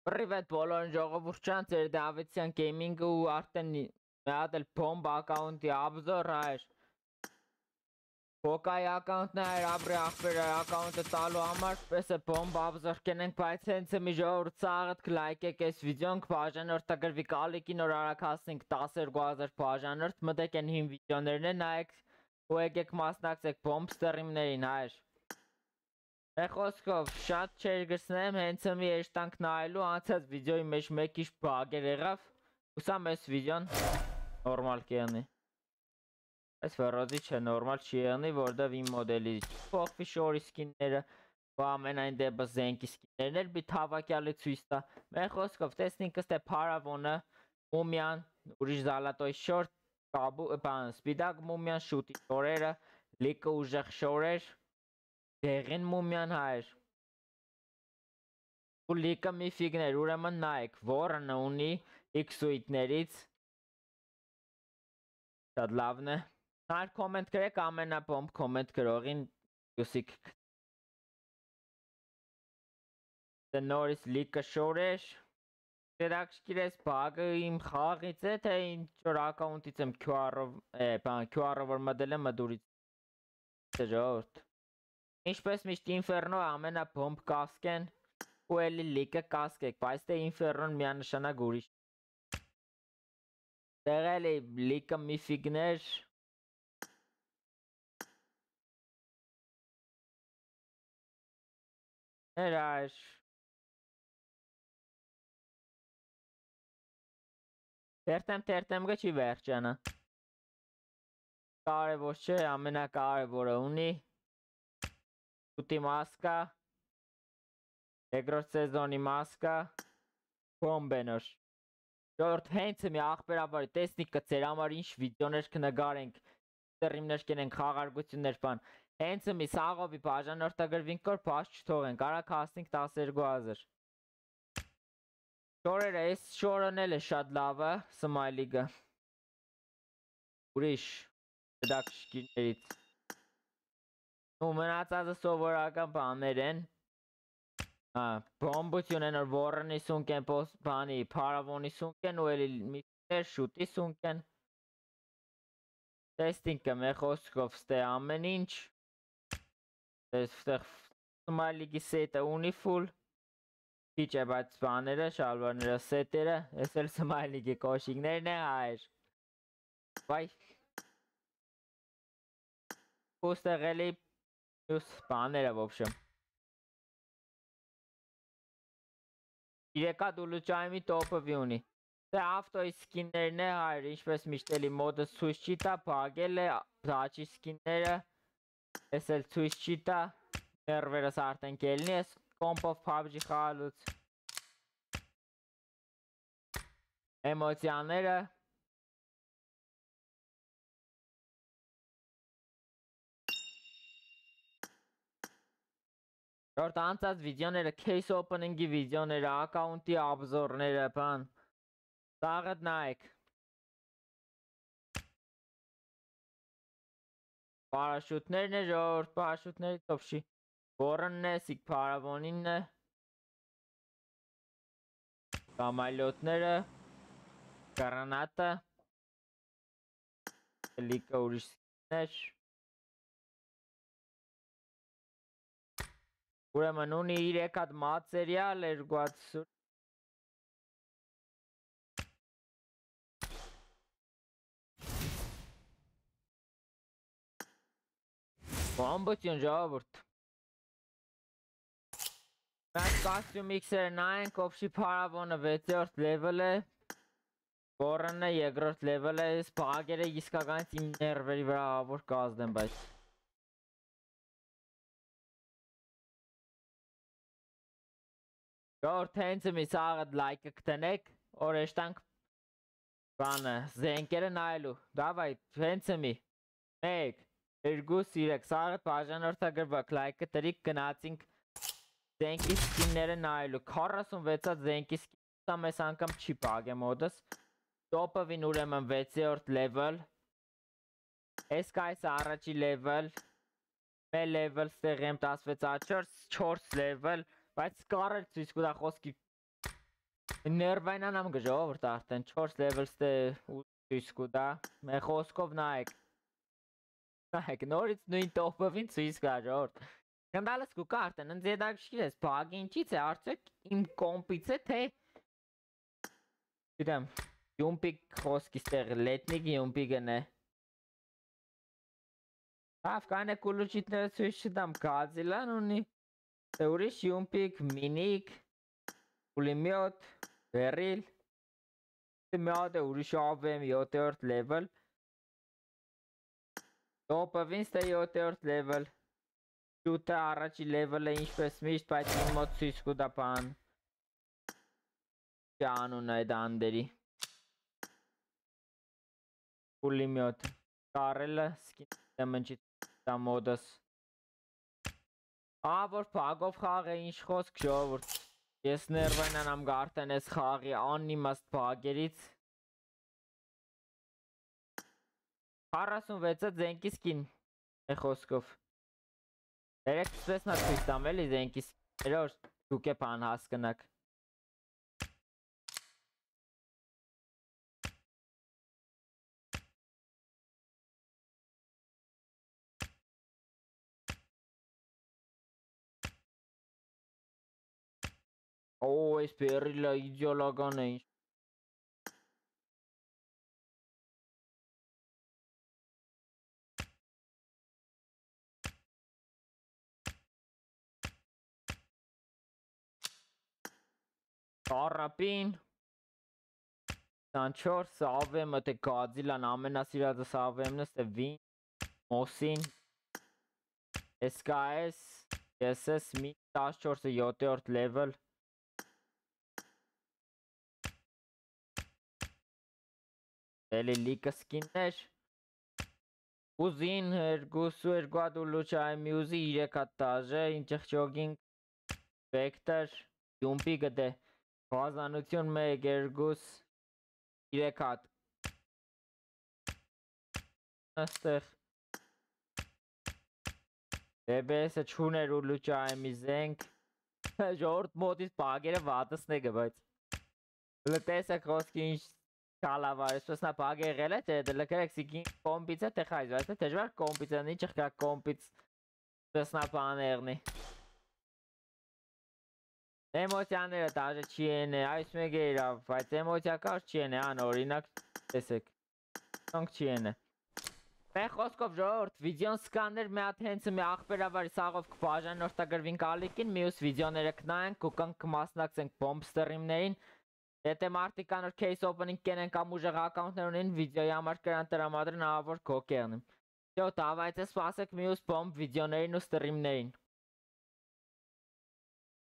Привет, բոլորին ժողովուրդ ձեր Դավիթյան Gaming-ը ու արդեն մի հատ էլ Bomb account-ի обзор այր։ Փոկայի account-ն այր, ապրի ախպերը account-ը տալու համար, պես է Bomb obzor կենենք, բայց հենց մի ժողովուրդ սաղըտ կլայքեք այս վիդեոն, բաժանորդ գրվի կալիքի նոր արագ հասնենք 12,000 բաժանորդ, մտեք են հին վիդեոներն են նայեք ու եկեք մասնակցեք Bomb stream-ներին այր։ Խոսքով շատ չէր գցնեմ, հենց մի էշտանք նայելու անցած վիդեոյի մեջ մեկ ինչ բագեր եղավ, ուսամ այս վիդեոն նորմալ կեղնի։ Այս վրոզի չէ նորմալ չի եղնի, որդև իմ մոդելի փոխվի շորի սկինները, ու ամենայն դեպս զենքի սկիններն էլ բիտ հավակյալի ցույց տա։ Մեր խոսքով տեսնենք ըստ է Փարավոնը, Մումյան, ուրիշ Զալատոյ շոր, Սպիդակ Մումյան, շուտի շորերը, լիքը ուժեղ շորեր, դեղին Մումյան հայր ու լիքը միֆիգներ, ուրեմն նայեք, Warren-ը ունի X-Suite-ներից շատ լավն է, նայր կոմենտ գրեք ամենապոմբ կոմենտ գրողին յուսիկ նորից լիքը շորեր դերակշկիր ես բագը իմ խաղից է, թե ինչ-որ ակաունտից եմ QR-ով որ մդել եմ մդուրից ժողորդ Ինչպես միշտ Ինֆերնո ամենապոմբ կասկեն ու էլի լիքը կասկեք, բայց թե Ինֆերնոն միանշանակ ուրիշ Տեղել է լիքը միֆիգներ Ներայր Տերտեմ գը չի վերջանա Կարևոր չէ, ամենակարևորը ունի Ուտի մասկա Երկրորդ սեզոնի մասկա Բոմբենոր Ժողովուրդ հենց մի ախպերաբարի տեսնիկը ձեր համար ինչ վիդեոներ կնգարենք Ստրիմներ կենենք խաղարկություններ բան Հենց մի սաղովի բաժանորդագրվինք որ բաց չթողենք Արագ հասնենք 12,000 Շորերը այս շորն էլ է շատ լավը Սմայլիգը Ուրիշ դակշկիներից ու մնացածը սովորական բաներ են Բոմբություն են որ Warren-ի սունկ են բանի Փարավոնի սունկ են ու էլի միներ շուտի սունկ են Տեստինքը մեր խոսքով ստե ամեն ինչ Ստեղ Սմայլիգի սետը ունի ֆուլ Քիչ է բայց բաները, շալվարները, սետերը Ես էլ Սմայլիգի կոշիկներն է հայր Վայ Ու ստեղ էլի Յուս բաները ոբշեմ Իրեկատ ուլուճայմի տոպովի ունի Դե ավտոյի սկիններն է հայր Ինչպես միշտ էլի մոդս ցույց չի տա Բագել է Դաչի սկինները Ես էլ ցույց չի տա Ներվերս արդեն կելնի ես Կոմպով PUBG խաղալուց Էմոցիաները Որդ անցած վիդեոները Case opening-ի վիդեոները Ակաունտի обзорները բան Սաղըտ նայեք Պարաշուտներն է ժողորդ Պարաշուտների տոպշի Warren-ն է, Սիկ Փարավոնինն է Կամալյոտները Գրանատը Լիքը ուրիշ սկիներ Ուրեմն ունի 3 հատ մատերիալ 200 Բոմբություն ժողովուրդ Մենք կաստյում X-երը նայենք ովշի Փարավոնը 6-րդ լևել է Warren-ը 2-րդ լևել է Բագերը իսկականից իմ ներվերի վրա որ կազդեմ բայց Ժողորդ հենց մի սաղըտ լայկը կտնեք որ էշտանք բանը զենքերը նայելու Դավայ հենց մի 1, 2, 3 սաղըտ բաժանորդագրվակ լայկը տրիք գնացինք Զենքի սկինները նայելու 46-ած զենքի սկին Սա մեզ անգամ չի բագ է մոդս Տոպովին ուրեմն 6-րդ լևել Ես կայս առաջի լևել Մեր լևել ստեղ եմ 16 աչորս 4 լևել Բայց կարել ցույց կտա խոսքի Ներվայնան ամ գժովրտ արդեն 4 level-ը ցույց կտա։ Մեր խոսքով նայեք։ Նայեք, նորից նույն տոպովին ցույց կա ժողովրդ։ Գնդալս կուկա արդեն ընդ յետաքրքիր է, բագի ինչից է արդյոք իմ կոմպից է թե գիտեմ, յումպիկ խոսքի ստեղ լետնիկ յումպիկն է։Ավ կանե կուլուչիտները ցույց չտամ, Godzilla-ն ունի, թե ուրիշ յումպիկ, մինիկ, պուլեմյոտ, բերիլ, մի հատ է ուրիշ AVM 7-րդ level, տոպովին ստե 7-րդ level, շուտը առաջի level-ը ինչպես միշտ, բայց իմ մոտ ցույց կտա բան, չանուն այդ անդերի, պուլեմյոտ, կարելը, սկին դեմնջի դա մոդս, որ պագով խաղ է ինչ խոսք ժողովուրդ, ես ներվայնան ամ գարտեն ես խաղի անիմաստ պագերից, 46-ը ձենքի սկին է խոսքով, երեք սպես նա ցույց տամ էլի ձենքի սկիները, որ դուք է բան հասկնակ, այս բերիլը իդեալական է ինչ, Առապին 24 AVM-ը թե Godzilla-ն ամենասիրածս AVM-ն է Վին, Մոսին, SKS, SS, մի 14-ը 7-րդ level, էլի լիկը սկիններ, ուզին 22 հատ ուլուչայ մյուզի 3 հատ տաժը, ինջեղ ճոգինգ, վեկտր, յումպի գտե, բազանություն 1, 2, 3 հատ, աստեղ, DBS-ը չուներ ուլուչայ մի զենք, ժորդ մոտից բագերը վատսն է գբայց, լտեսը խոսքի ինչ Կալավար, այսպես նա բագ եղել է, թե դլկրեք սիկին կոմպից է, թե խայզ, բայց թե թեժվար կոմպից է, ինչ խկա կոմպից, այսպես նա բան եղնի։ Էմոցյաները տաժը չի են է, այս մեկ է իրավ, բայց էմոցյա կար չի են է, ան օրինակ տեսեք, sonk չի են է։ Մեր խոսքով ժողորդ, վիդեոն սկաններ մի հատ հենցը մի աղբերավարի սաղով կպաժան որդագրվին կալիքին, միուս վիդեոները կնայենք, կուկանք կմասնակցենք բոմբ ստրիմներին, եթե մարդիկ կան որ case opening կենեն կամ ուժեղ ակաունտներ ունին վիդեոյի համար կրան տրամադրեն ահավոր կոկերնիմ։ Դավայցե սպասեք մյուս բոմբ վիդեոներին ու ստրիմներին։